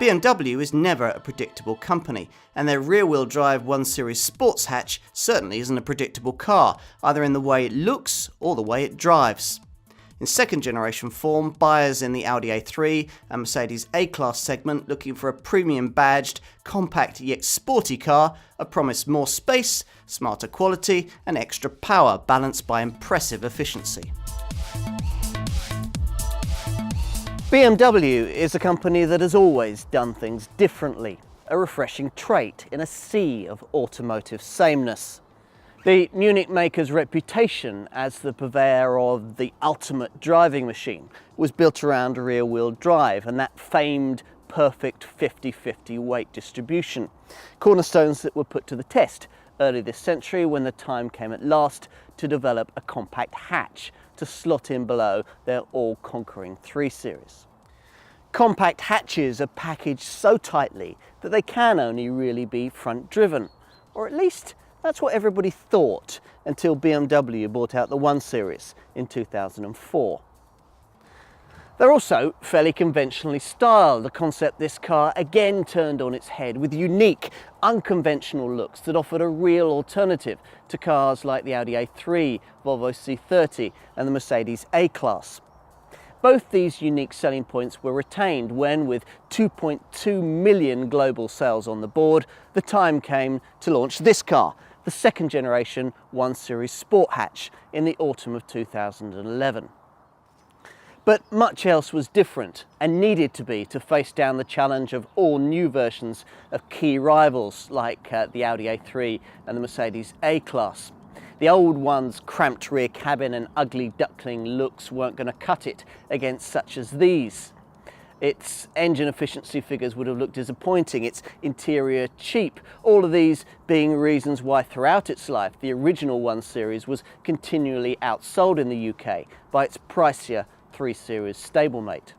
BMW is never a predictable company, and their rear-wheel drive 1 Series sports hatch certainly isn't a predictable car, either in the way it looks or the way it drives. In second generation form, buyers in the Audi A3 and Mercedes A-Class segment looking for a premium badged, compact yet sporty car are promised more space, smarter quality and extra power balanced by impressive efficiency. BMW is a company that has always done things differently, a refreshing trait in a sea of automotive sameness. The Munich maker's reputation as the purveyor of the ultimate driving machine was built around rear-wheel drive and that famed perfect 50-50 weight distribution, cornerstones that were put to the test early this century when the time came at last to develop a compact hatch to slot in below their all-conquering 3 Series. Compact hatches are packaged so tightly that they can only really be front-driven, or at least that's what everybody thought until BMW bought out the 1 Series in 2004. They're also fairly conventionally styled, a concept this car again turned on its head with unique, unconventional looks that offered a real alternative to cars like the Audi A3, Volvo C30 and the Mercedes A-Class. Both these unique selling points were retained when, with 2.2 million global sales on the board, the time came to launch this car, the second generation 1 Series Sport Hatch, in the autumn of 2011. But much else was different and needed to be to face down the challenge of all new versions of key rivals like the Audi A3 and the Mercedes A-Class. The old one's cramped rear cabin and ugly duckling looks weren't going to cut it against such as these. Its engine efficiency figures would have looked disappointing, its interior cheap, all of these being reasons why throughout its life the original 1 Series was continually outsold in the UK by its pricier 3 Series stablemate.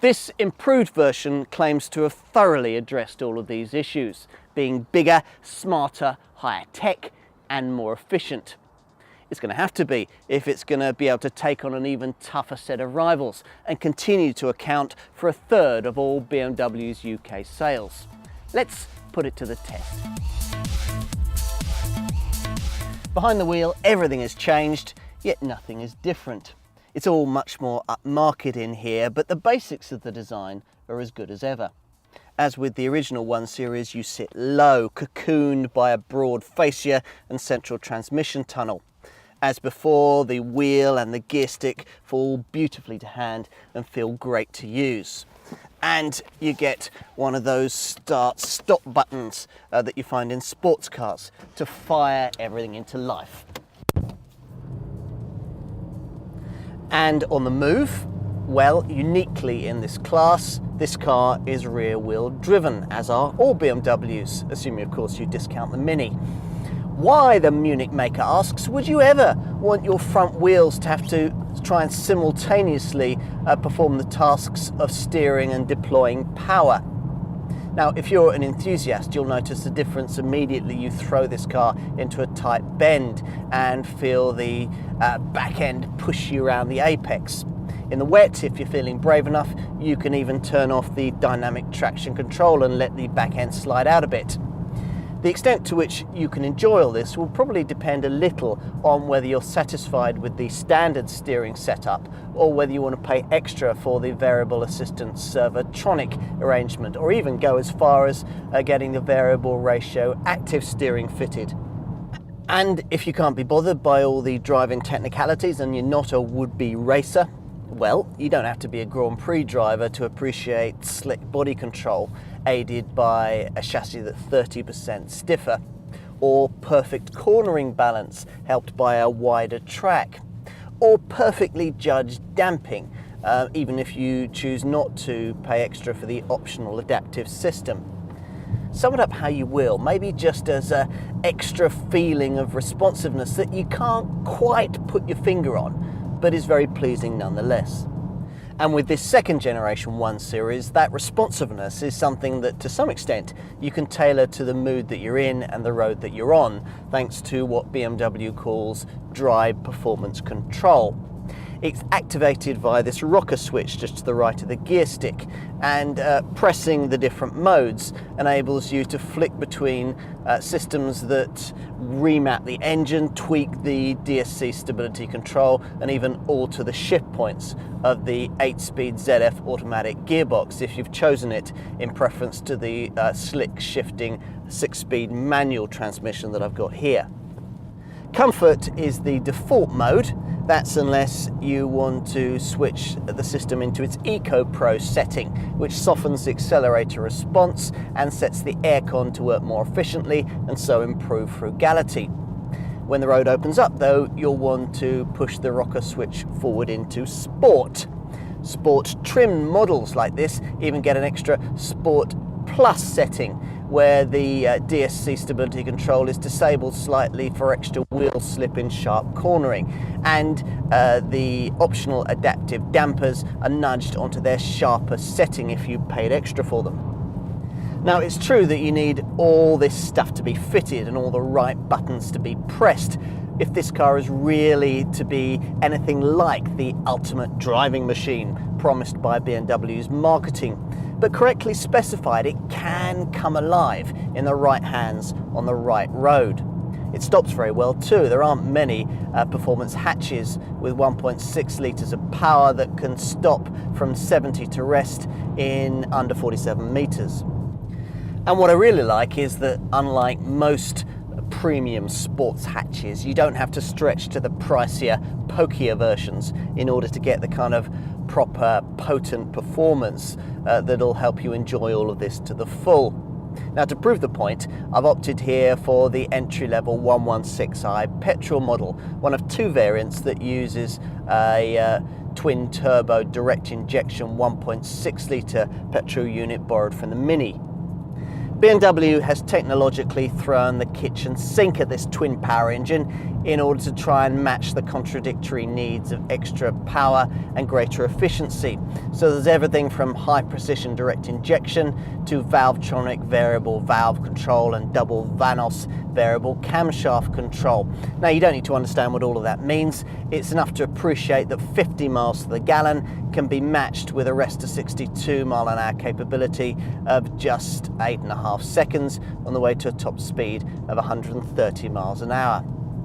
This improved version claims to have thoroughly addressed all of these issues, being bigger, smarter, higher tech and more efficient. It's going to have to be if it's going to be able to take on an even tougher set of rivals and continue to account for a third of all BMW's UK sales. Let's put it to the test. Behind the wheel, everything has changed, yet nothing is different. It's all much more upmarket in here, but the basics of the design are as good as ever. As with the original 1 Series, you sit low, cocooned by a broad fascia and central transmission tunnel. As before, the wheel and the gear stick fall beautifully to hand and feel great to use. And you get one of those start-stop buttons that you find in sports cars to fire everything into life. And on the move, well, uniquely in this class, this car is rear-wheel driven, as are all BMWs, assuming of course you discount the Mini. Why, the Munich maker asks, would you ever want your front wheels to have to try and simultaneously perform the tasks of steering and deploying power? Now, if you're an enthusiast, you'll notice the difference immediately you throw this car into a tight bend and feel the back end push you around the apex. In the wet, if you're feeling brave enough, you can even turn off the dynamic traction control and let the back end slide out a bit. The extent to which you can enjoy all this will probably depend a little on whether you're satisfied with the standard steering setup or whether you want to pay extra for the variable assistance Servotronic arrangement, or even go as far as getting the variable ratio active steering fitted. And if you can't be bothered by all the driving technicalities and you're not a would-be racer, well, you don't have to be a Grand Prix driver to appreciate slick body control aided by a chassis that's 30% stiffer, or perfect cornering balance helped by a wider track, or perfectly judged damping, even if you choose not to pay extra for the optional adaptive system. Sum it up how you will, maybe just as an extra feeling of responsiveness that you can't quite put your finger on, but is very pleasing nonetheless. And with this second generation 1 Series, that responsiveness is something that to some extent you can tailor to the mood that you're in and the road that you're on, thanks to what BMW calls drive performance control. It's activated via this rocker switch just to the right of the gear stick, and pressing the different modes enables you to flick between systems that remap the engine, tweak the DSC stability control, and even alter the shift points of the 8-speed ZF automatic gearbox if you've chosen it in preference to the slick shifting 6-speed manual transmission that I've got here. Comfort is the default mode. That's unless you want to switch the system into its Eco Pro setting, which softens the accelerator response and sets the aircon to work more efficiently and so improve frugality. When the road opens up though, you'll want to push the rocker switch forward into Sport. Sport trim models like this even get an extra Sport Plus setting, where the DSC stability control is disabled slightly for extra wheel slip in sharp cornering, and the optional adaptive dampers are nudged onto their sharper setting if you paid extra for them. Now, it's true that you need all this stuff to be fitted and all the right buttons to be pressed if this car is really to be anything like the ultimate driving machine promised by BMW's marketing. But correctly specified, it can come alive in the right hands on the right road. It stops very well too. There aren't many performance hatches with 1.6 litres of power that can stop from 70 to rest in under 47 metres. And what I really like is that, unlike most premium sports hatches, you don't have to stretch to the pricier, pokier versions in order to get the kind of proper, potent performance that'll help you enjoy all of this to the full. Now, to prove the point, I've opted here for the entry-level 116i petrol model, one of two variants that uses a twin-turbo direct injection 1.6 litre petrol unit borrowed from the Mini. BMW has technologically thrown the kitchen sink at this twin power engine in order to try and match the contradictory needs of extra power and greater efficiency. So there's everything from high precision direct injection to Valvetronic variable valve control and double Vanos variable camshaft control. Now, you don't need to understand what all of that means. It's enough to appreciate that 50 miles to the gallon can be matched with a rest to 62 mile an hour capability of just 8.5 seconds on the way to a top speed of 130 miles an hour.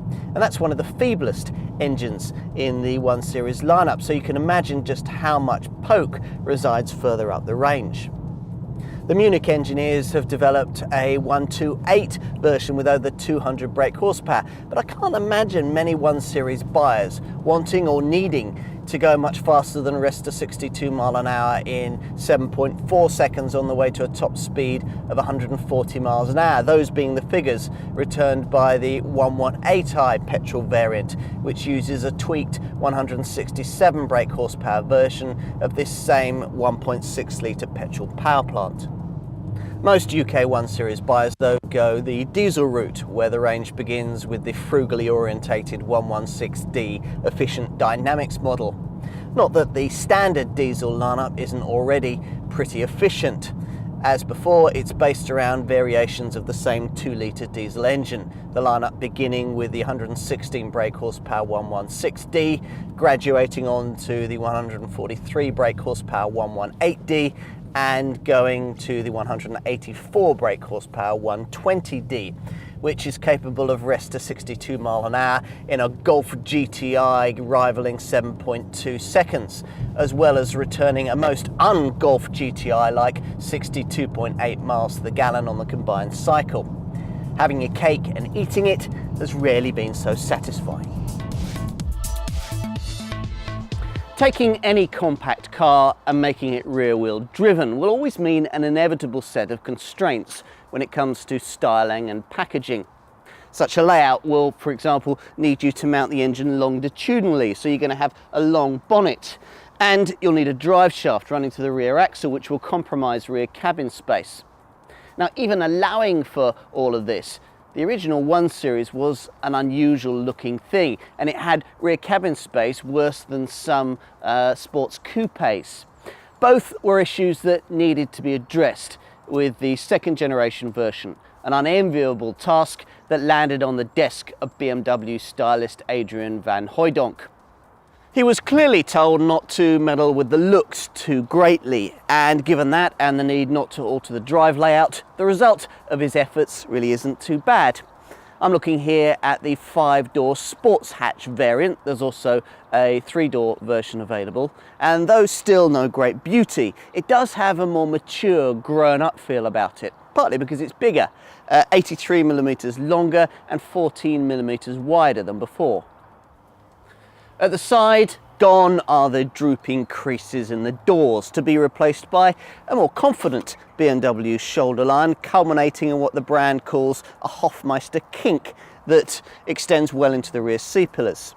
And that's one of the feeblest engines in the 1 Series lineup, so you can imagine just how much poke resides further up the range. The Munich engineers have developed a 128 version with over 200 brake horsepower, but I can't imagine many 1 Series buyers wanting or needing to go much faster than rest to 62 mile an hour in 7.4 seconds on the way to a top speed of 140 miles an hour, those being the figures returned by the 118i petrol variant, which uses a tweaked 167 brake horsepower version of this same 1.6 litre petrol power plant. Most UK 1 Series buyers though go the diesel route, where the range begins with the frugally orientated 116D efficient dynamics model. Not that the standard diesel lineup isn't already pretty efficient. As before, it's based around variations of the same 2 litre diesel engine, the lineup beginning with the 116 brake horsepower 116D, graduating on to the 143 brake horsepower 118D, and going to the 184 brake horsepower 120D, which is capable of rest to 62 mile an hour in a Golf GTI rivaling 7.2 seconds, as well as returning a most un-Golf GTI like 62.8 miles to the gallon on the combined cycle. Having your cake and eating it has rarely been so satisfying. Taking any compact car and making it rear-wheel driven will always mean an inevitable set of constraints when it comes to styling and packaging. Such a layout will, for example, need you to mount the engine longitudinally, so you're going to have a long bonnet, and you'll need a drive shaft running to the rear axle, which will compromise rear cabin space. Now, even allowing for all of this, the original 1 Series was an unusual looking thing, and it had rear cabin space worse than some sports coupes. Both were issues that needed to be addressed with the second generation version, an unenviable task that landed on the desk of BMW stylist Adrian van Hooijdonk. He was clearly told not to meddle with the looks too greatly, and given that and the need not to alter the drive layout, the result of his efforts really isn't too bad. I'm looking here at the 5-door sports hatch variant. There's also a 3-door version available, and though still no great beauty, it does have a more mature, grown-up feel about it, partly because it's bigger, 83mm longer and 14mm wider than before. At the side, gone are the drooping creases in the doors, to be replaced by a more confident BMW shoulder line, culminating in what the brand calls a Hofmeister kink that extends well into the rear C-pillars.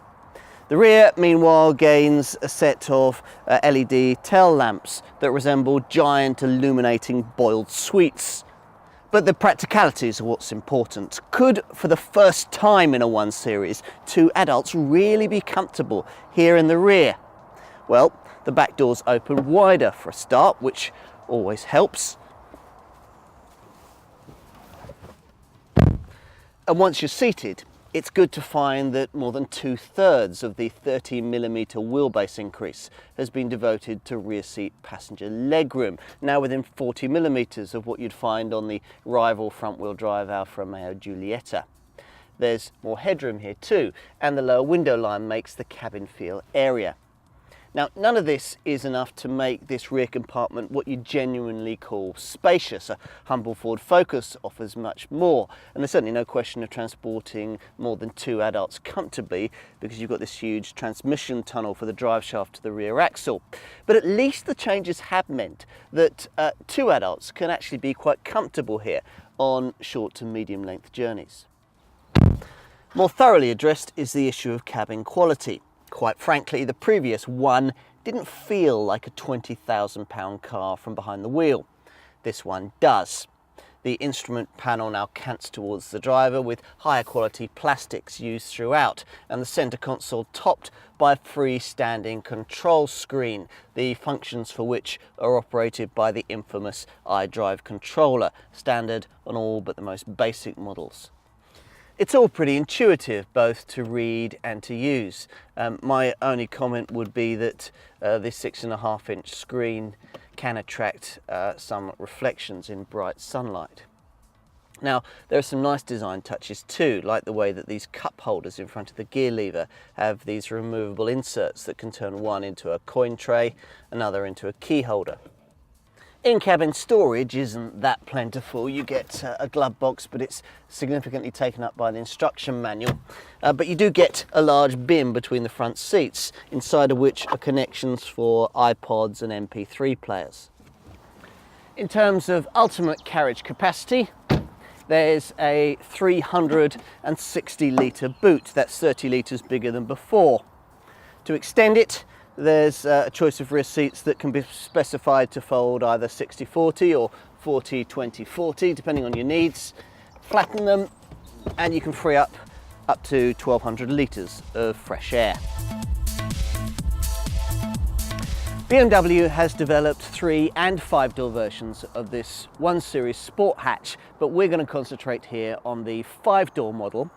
The rear, meanwhile, gains a set of LED tail lamps that resemble giant illuminating boiled sweets. But the practicalities are what's important. Could, for the first time in a 1 Series, 2 adults really be comfortable here in the rear? Well, the back doors open wider for a start, which always helps. And once you're seated, it's good to find that more than 2/3 of the 30mm wheelbase increase has been devoted to rear seat passenger legroom, now within 40mm of what you'd find on the rival front-wheel drive Alfa Romeo Giulietta. There's more headroom here too, and the lower window line makes the cabin feel airier. Now, none of this is enough to make this rear compartment what you genuinely call spacious. A humble Ford Focus offers much more, and there's certainly no question of transporting more than 2 adults comfortably, because you've got this huge transmission tunnel for the drive shaft to the rear axle. But at least the changes have meant that 2 adults can actually be quite comfortable here on short to medium length journeys. More thoroughly addressed is the issue of cabin quality. Quite frankly, the previous one didn't feel like a £20,000 car from behind the wheel. This one does. The instrument panel now cants towards the driver with higher quality plastics used throughout, and the centre console topped by a freestanding control screen, the functions for which are operated by the infamous iDrive controller, standard on all but the most basic models. It's all pretty intuitive, both to read and to use. My only comment would be that this 6.5-inch screen can attract some reflections in bright sunlight. Now, there are some nice design touches too, like the way that these cup holders in front of the gear lever have these removable inserts that can turn one into a coin tray, another into a key holder. In-cabin storage isn't that plentiful. You get a glove box, but it's significantly taken up by the instruction manual. But you do get a large bin between the front seats, inside of which are connections for iPods and MP3 players. In terms of ultimate carriage capacity, there's a 360-litre boot. That's 30 litres bigger than before. To extend it, there's a choice of rear seats that can be specified to fold either 60/40 or 40/20/40, depending on your needs. Flatten them and you can free up to 1,200 litres of fresh air. BMW has developed 3 and 5-door versions of this 1 Series Sport hatch, but we're going to concentrate here on the 5-door model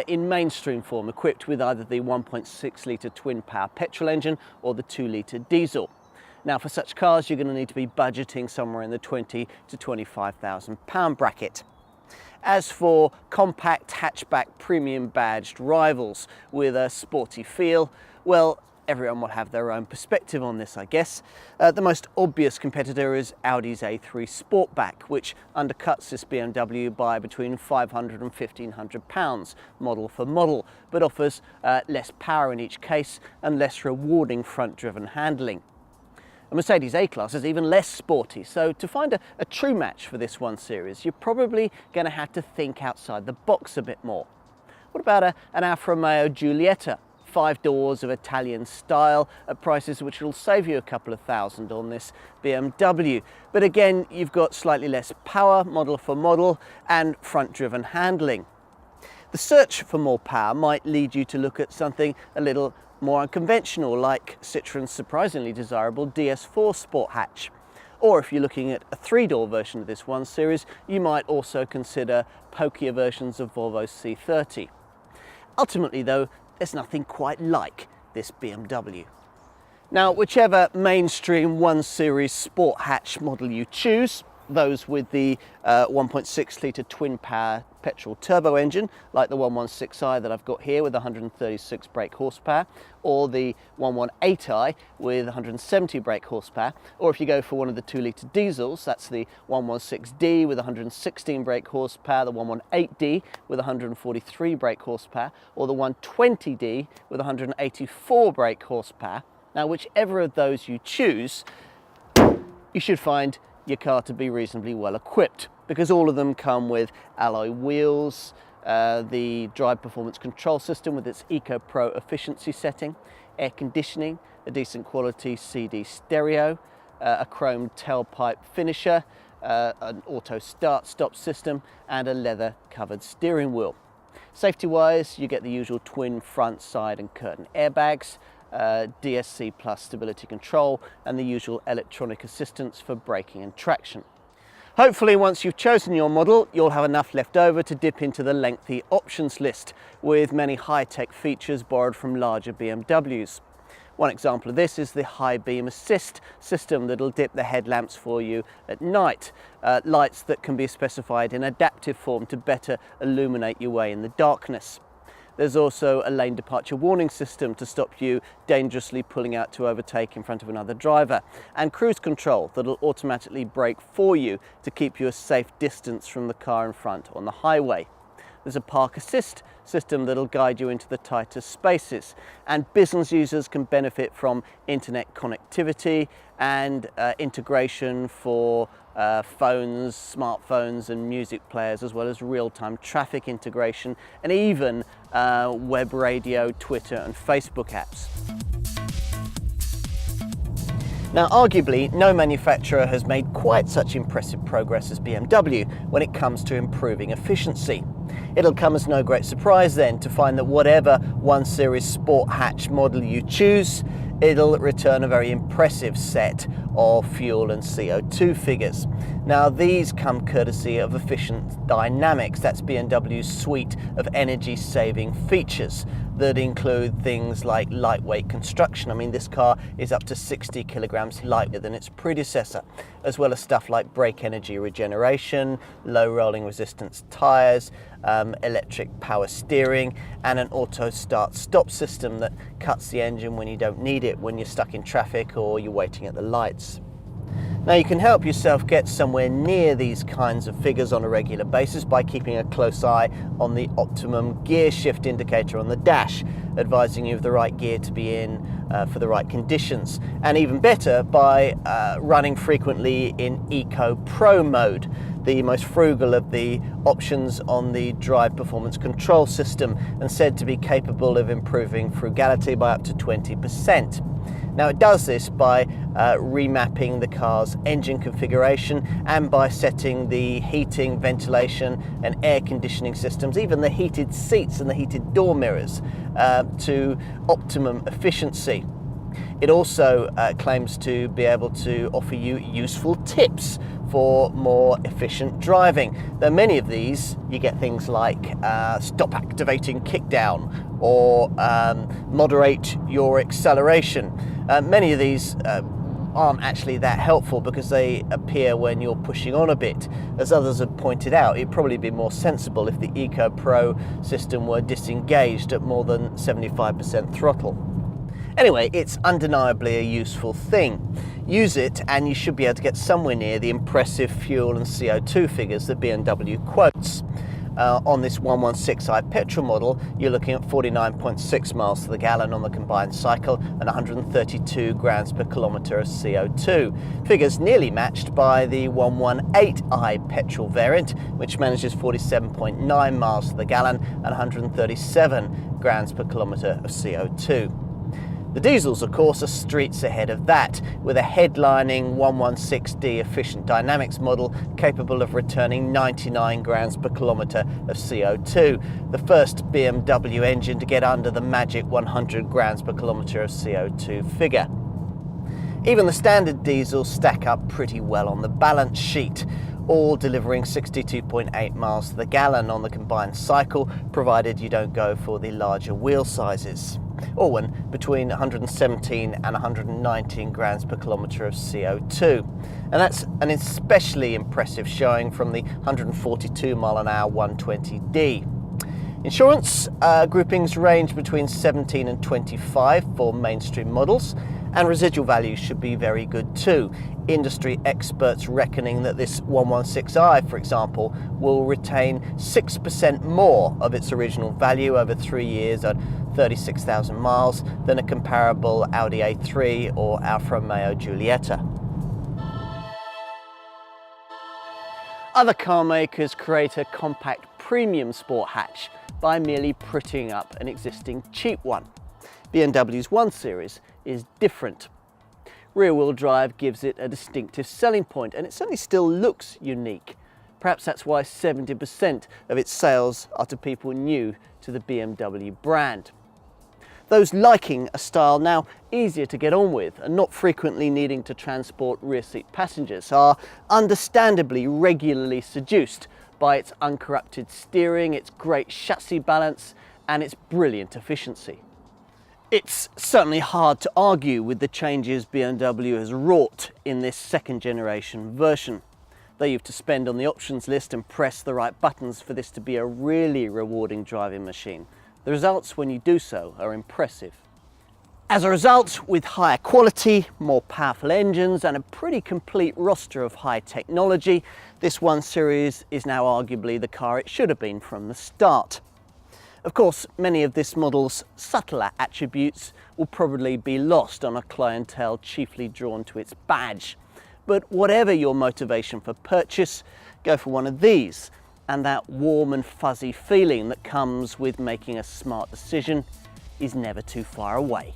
in mainstream form, equipped with either the 1.6-litre twin-power petrol engine or the 2-litre diesel. Now, for such cars, you're going to need to be budgeting somewhere in the £20,000 to £25,000 bracket. As for compact hatchback premium badged rivals with a sporty feel, well, everyone will have their own perspective on this, I guess. The most obvious competitor is Audi's A3 Sportback, which undercuts this BMW by between £500 and £1,500 model for model, but offers less power in each case and less rewarding front-driven handling. A Mercedes A-Class is even less sporty, so to find a true match for this 1 Series, you're probably going to have to think outside the box a bit more. What about an Alfa Romeo Giulietta? 5 doors of Italian style at prices which will save you a couple of thousand on this BMW. But again, you've got slightly less power, model for model, and front-driven handling. The search for more power might lead you to look at something a little more unconventional, like Citroen's surprisingly desirable DS4 Sport hatch. Or if you're looking at a 3-door version of this 1 Series, you might also consider pokier versions of Volvo's C30. Ultimately though, there's nothing quite like this BMW. Now, whichever mainstream 1 Series sport hatch model you choose, those with the 1.6 litre twin power petrol turbo engine, like the 116i that I've got here with 136 brake horsepower, or the 118i with 170 brake horsepower, or if you go for one of the 2 litre diesels, that's the 116D with 116 brake horsepower, the 118D with 143 brake horsepower, or the 120D with 184 brake horsepower. Now, whichever of those you choose, you should find your car to be reasonably well equipped, because all of them come with alloy wheels, the drive performance control system with its Eco Pro efficiency setting, air conditioning, a decent quality CD stereo, a chrome tailpipe finisher, an auto start-stop system, and a leather covered steering wheel. Safety wise, you get the usual twin front, side and curtain airbags, DSC plus stability control, and the usual electronic assistance for braking and traction. Hopefully, once you've chosen your model, you'll have enough left over to dip into the lengthy options list, with many high-tech features borrowed from larger BMWs. One example of this is the high beam assist system that'll dip the headlamps for you at night, lights that can be specified in adaptive form to better illuminate your way in the darkness. There's also a lane departure warning system to stop you dangerously pulling out to overtake in front of another driver, and cruise control that'll automatically brake for you to keep you a safe distance from the car in front on the highway. There's a park assist system that'll guide you into the tighter spaces, and business users can benefit from internet connectivity and integration for phones, smartphones and music players, as well as real-time traffic integration, and even web radio, Twitter and Facebook apps. Now, arguably, no manufacturer has made quite such impressive progress as BMW when it comes to improving efficiency. It'll come as no great surprise then to find that whatever 1 Series sport hatch model you choose, it'll return a very impressive set of fuel and CO2 figures. Now, these come courtesy of Efficient Dynamics. That's BMW's suite of energy-saving features that include things like lightweight construction. I mean, this car is up to 60 kilograms lighter than its predecessor, as well as stuff like brake energy regeneration, low rolling resistance tyres, electric power steering, and an auto start-stop system that cuts the engine when you don't need it, when you're stuck in traffic or you're waiting at the lights. Now, you can help yourself get somewhere near these kinds of figures on a regular basis by keeping a close eye on the optimum gear shift indicator on the dash, advising you of the right gear to be in for the right conditions, and even better by running frequently in Eco Pro mode, the most frugal of the options on the drive performance control system, and said to be capable of improving frugality by up to 20%. Now, it does this by remapping the car's engine configuration and by setting the heating, ventilation and air conditioning systems, even the heated seats and the heated door mirrors, to optimum efficiency. It also claims to be able to offer you useful tips for more efficient driving. Though many of these, you get things like stop activating kickdown or moderate your acceleration. Many of these aren't actually that helpful because they appear when you're pushing on a bit. As others have pointed out, it'd probably be more sensible if the Eco Pro system were disengaged at more than 75% throttle. Anyway, it's undeniably a useful thing. Use it and you should be able to get somewhere near the impressive fuel and CO2 figures that BMW quotes. On this 116i petrol model, you're looking at 49.6 miles to the gallon on the combined cycle and 132 grams per kilometre of CO2. Figures nearly matched by the 118i petrol variant, which manages 47.9 miles to the gallon and 137 grams per kilometre of CO2. The diesels, of course, are streets ahead of that, with a headlining 116D Efficient Dynamics model capable of returning 99 grams per kilometre of CO2, the first BMW engine to get under the magic 100 grams per kilometre of CO2 figure. Even the standard diesels stack up pretty well on the balance sheet, all delivering 62.8 miles to the gallon on the combined cycle, provided you don't go for the larger wheel sizes. or when between 117 and 119 grams per kilometre of CO2. And that's an especially impressive showing from the 142 mile an hour 120D. Insurance groupings range between 17 and 25 for mainstream models, and residual values should be very good too. Industry experts reckoning that this 116i, for example, will retain 6% more of its original value over 3 years at 36,000 miles than a comparable Audi A3 or Alfa Romeo Giulietta. Other car makers create a compact premium sport hatch by merely prettying up an existing cheap one. BMW's 1 Series is different. Rear-wheel drive gives it a distinctive selling point, and it certainly still looks unique. Perhaps that's why 70% of its sales are to people new to the BMW brand. Those liking a style now easier to get on with and not frequently needing to transport rear seat passengers are understandably regularly seduced by its uncorrupted steering, its great chassis balance, and its brilliant efficiency. It's certainly hard to argue with the changes BMW has wrought in this second generation version. Though you have to spend on the options list and press the right buttons for this to be a really rewarding driving machine, the results when you do so are impressive. As a result, with higher quality, more powerful engines and a pretty complete roster of high technology, this 1 Series is now arguably the car it should have been from the start. Of course, many of this model's subtler attributes will probably be lost on a clientele chiefly drawn to its badge. But whatever your motivation for purchase, go for one of these, and that warm and fuzzy feeling that comes with making a smart decision is never too far away.